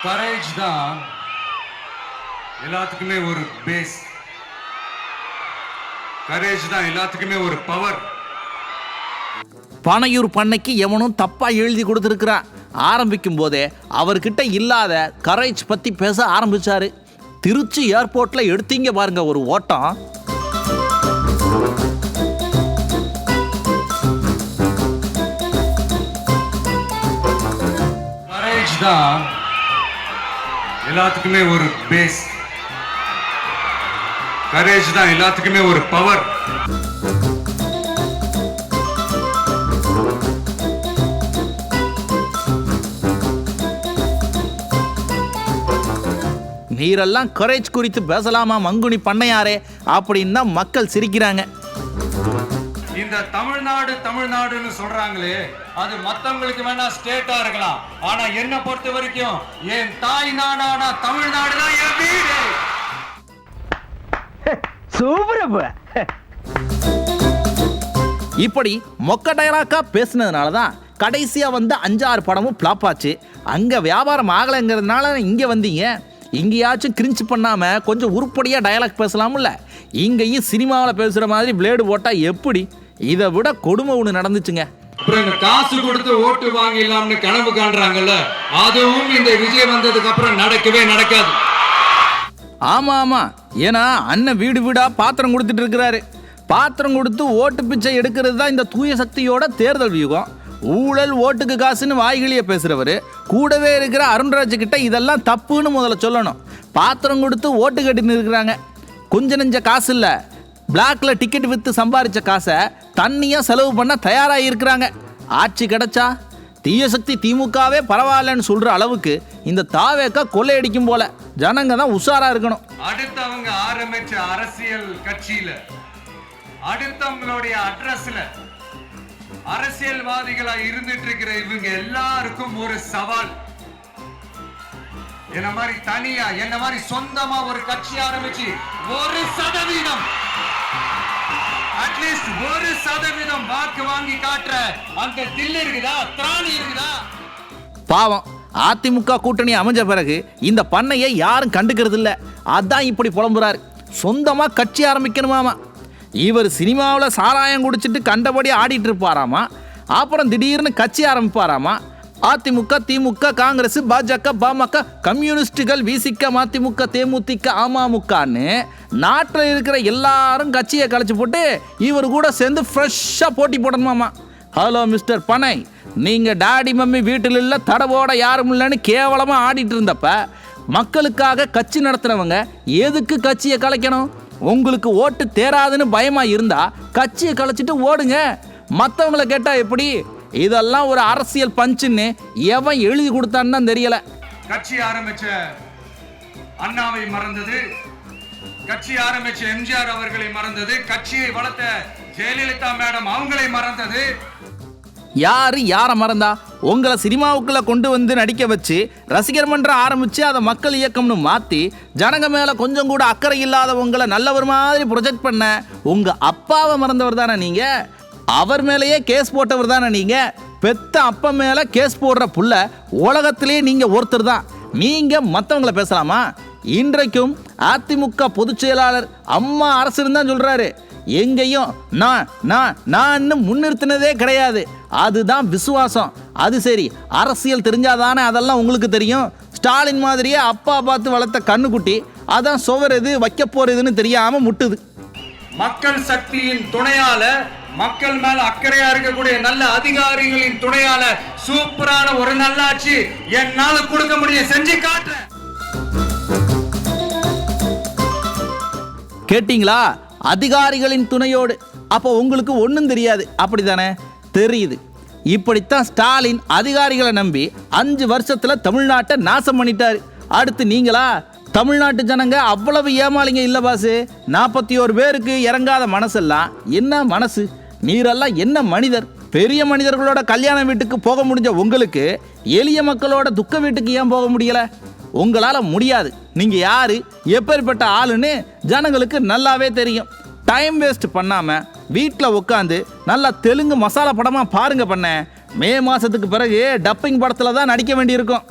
Courage தான் எல்லாத்துக்குமே ஒரு பேஸ். கரேஜ் தான் எல்லாத்துக்குமே ஒரு பவர். பனையூர் பண்ணைக்கு எவனும் தப்பா எழுதி கொடுத்துருக்கிறான். ஆரம்பிக்கும் போதே அவர்கிட்ட இல்லாத கரேஜ் பத்தி பேச ஆரம்பிச்சாரு. திருச்சி ஏர்போர்ட்ல எடுத்தீங்க பாருங்க ஒரு ஓட்டம். கரேஜ் தான் எல்லாத்துக்குமே ஒரு பேஸ். கரேஜ் தான் எல்லாத்துக்குமே ஒரு பவர். நீரெல்லாம் கரேஜ் குறித்து பேசலாமா மங்குனி பண்ணையாரே அப்படின்னு தான் மக்கள் சிரிக்கிறாங்க. இந்த தமிழ்நாடு தமிழ்நாடுன்னு சொல்றாங்களே, அது மத்தவங்களுக்கு வேணா ஸ்டேட்டா இருக்கலாம். ஆனா என்ன பொறுத்த வரைக்கும் என் தாய் நாடான தமிழ்நாடு தான் என் வீடு. இப்படி மொக்க டைலாக்கா பேசுனதுனால தான் கடைசியா வந்து 5-6 படமும் ஃப்ளாப் ஆச்சு. அங்க வியாபாரம் ஆகலைங்கிறதுனால இங்க வந்தீங்க. இங்கேயாச்சும் கிரிஞ்சு பண்ணாம கொஞ்சம் உருப்படியா டயலாக் பேசலாம்ல. இங்கேயும் சினிமாவில் பேசுற மாதிரி பிளேடு போட்டா எப்படி? இதை விட கொடுமை ஒன்று நடந்துச்சுங்க. அப்புறம் இந்த காசு கொடுத்து ஓட்டு வாங்கிடலாம்னு கனவு காண்றாங்கல்ல, அதுவும் இந்த விஜய் வந்ததுக்கு அப்புறம் நடக்கவே நடக்காது. ஆமா ஆமா, ஏன்னா அண்ணன் வீடு வீடா பாத்திரம் கொடுத்துட்டு இருக்கிறாரு. பாத்திரம் கொடுத்து ஓட்டு பிச்சை எடுக்கிறது தான் இந்த தூய சக்தியோட தேர்தல் வியூகம். ஊழல் ஓட்டுக்கு காசுன்னு வாய்களிய பேசுறவர் கூடவே இருக்கிற அருண்ராஜ் கிட்ட இதெல்லாம் தப்புன்னு முதல்ல சொல்லணும். பாத்திரம் கொடுத்து ஓட்டு கட்டின்னு இருக்கிறாங்க. கொஞ்ச நெஞ்ச காசு இல்லை, பிளாக்ல டிக்கெட் விற்று சம்பாதிச்ச காசை தண்ணியாக செலவு பண்ண தயாராக இருக்கிறாங்க. ஆட்சி கிடைச்சா தீய சக்தி திமுகவே பரவாயில்லன்னு சொல்ற அளவுக்கு இந்த தாவேக்கா கொள்ளையடிக்கும் போல. ஜனங்க தான் உஷாரா இருக்கணும். அடுத்தவங்க ஆரம்பிச்ச அரசியல் கட்சியில, அடுத்தவங்களுடைய அட்ரஸ்ல அரசியல்வாதிகளா இருந்துட்டு இருக்கிற இவங்க எல்லாருக்கும் ஒரு சவால். என்ன மாதிரி தனியா, என்ன மாதிரி சொந்தமா ஒரு கட்சி ஆரம்பிச்சு 1% அட்லீஸ்ட் 1% வாக்கு வாங்கி காட்டுற அந்த தில்லு இருக்குதா, திராணி இருக்குதா? பாவம், அதிமுக கூட்டணி அமைஞ்ச பிறகு இந்த பண்ணையை யாரும் கண்டுக்கிறது இல்லை. அதான் இப்படி புலம்புறாரு. சொந்தமா கட்சி ஆரம்பிக்கணுமாமா. இவர் சினிமாவில் சாராயம் குடிச்சிட்டு கண்டபடி ஆடிட்டு இருப்பாராமா. அப்புறம் திடீர்னு கட்சி ஆரம்பிப்பாராமா. அதிமுக, திமுக, காங்கிரஸ், பாஜக, பாமக, கம்யூனிஸ்டுகள், விசிக, மதிமுக, தேமுதிக, அமமுகன்னு நாட்டில் இருக்கிற எல்லாரும் கட்சியை கழிச்சு போட்டு இவர் கூட சேர்ந்து ஃப்ரெஷ்ஷாக போட்டி போடணுமாமா. ஹலோ மிஸ்டர் பனை, நீங்கள் டாடி மம்மி வீட்டில் இல்லை, தடவோட யாரும் இல்லைன்னு கேவலமாக ஆடிட்டு இருந்தப்ப மக்களுக்காக கட்சி நடத்துகிறவங்க எதுக்கு கட்சியை கலைக்கணும்? உங்களுக்கு ஓட்டு தேராதுன்னு பயமா இருந்தா கட்சியை கலைச்சிட்டு ஓடுங்க. மற்றவங்களை கேட்டா எப்படி? இதெல்லாம் ஒரு அரசியல் பஞ்சுன்னு எவன் எழுதி கொடுத்தான்னு தான் தெரியல. கட்சி ஆரம்பிச்ச அண்ணாவை மறந்தது, கட்சி ஆரம்பிச்ச எம்ஜிஆர் அவர்களை மறந்தது, கட்சியை வளர்த்த ஜெயலலிதா மேடம் அவங்களை மறந்தது. யாரு யாரை மறந்தா? உங்களை சினிமாவுக்குள்ள கொண்டு வந்து நடிக்க வச்சு ரசிகர் மன்றம் ஆரம்பிச்சு அதை மக்கள் இயக்கம்னு மாற்றி ஜனங்க மேலே கொஞ்சம் கூட அக்கறை இல்லாதவங்களை நல்லவர் மாதிரி ப்ரொஜெக்ட் பண்ண உங்க அப்பாவை மறந்தவர் தானே நீங்க? அவர் மேலேயே கேஸ் போட்டவர் தானே நீங்க? பெத்த அப்பா மேலே கேஸ் போடுற புள்ள உலகத்திலேயே நீங்க ஒருத்தர் தான். நீங்க மற்றவங்களை பேசலாமா? இன்றைக்கும் அதிமுக பொதுச் செயலாளர் அம்மா அரசு தான் சொல்றாரு, எங்கேயும் நான் முன்னிறுத்தினதே கிடையாது. அதுதான் விசுவாசம். அது சரி, அரசியல் தெரிஞ்சாதானே அதெல்லாம் உங்களுக்கு தெரியும். ஸ்டாலின் மாதிரியே அப்பா பார்த்து வளர்த்த கண்ணுக்குட்டி அதான் சுவர் எது வைக்க போறதுன்னு தெரியாம முட்டுது. மக்கள் சக்தியின் துணையால, மக்கள் மேல அக்கறையா இருக்கக்கூடிய நல்ல அதிகாரிகளின் துணையால சூப்பரான ஒரு நல்லாட்சி என்னால கொடுக்க முடியும், செஞ்சு காட்டுறேன். கேட்டீங்களா? அதிகாரிகளின் துணையோடு. அப்போ உங்களுக்கு ஒன்றும் தெரியாது அப்படித்தானே? தெரியுது. இப்படித்தான் ஸ்டாலின் அதிகாரிகளை நம்பி 5 வருஷத்துல தமிழ்நாட்டை நாசம் பண்ணிட்டாரு. அடுத்து நீங்களா? தமிழ்நாட்டு ஜனங்க அவ்வளவு ஏமாளிங்க இல்லை பாசு. 41 பேருக்கு இறங்காத மனசெல்லாம் என்ன மனசு? நீரெல்லாம் என்ன மனிதர்? பெரிய மனிதர்களோட கல்யாண வீட்டுக்கு போக முடிஞ்ச உங்களுக்கு எளிய மக்களோட துக்க வீட்டுக்கு ஏன் போக முடியல? உங்களால முடியாது. நீங்க யாரு, எப்பேற்பட்ட ஆளுன்னு ஜனங்களுக்கு நல்லாவே தெரியும். டைம் வேஸ்ட் பண்ணாம வீட்டில் உட்காந்து நல்லா தெலுங்கு மசாலா படமா பாருங்க. பண்ண மே மாசத்துக்கு பிறகு டப்பிங் படத்துல தான் நடிக்க வேண்டியிருக்கும்.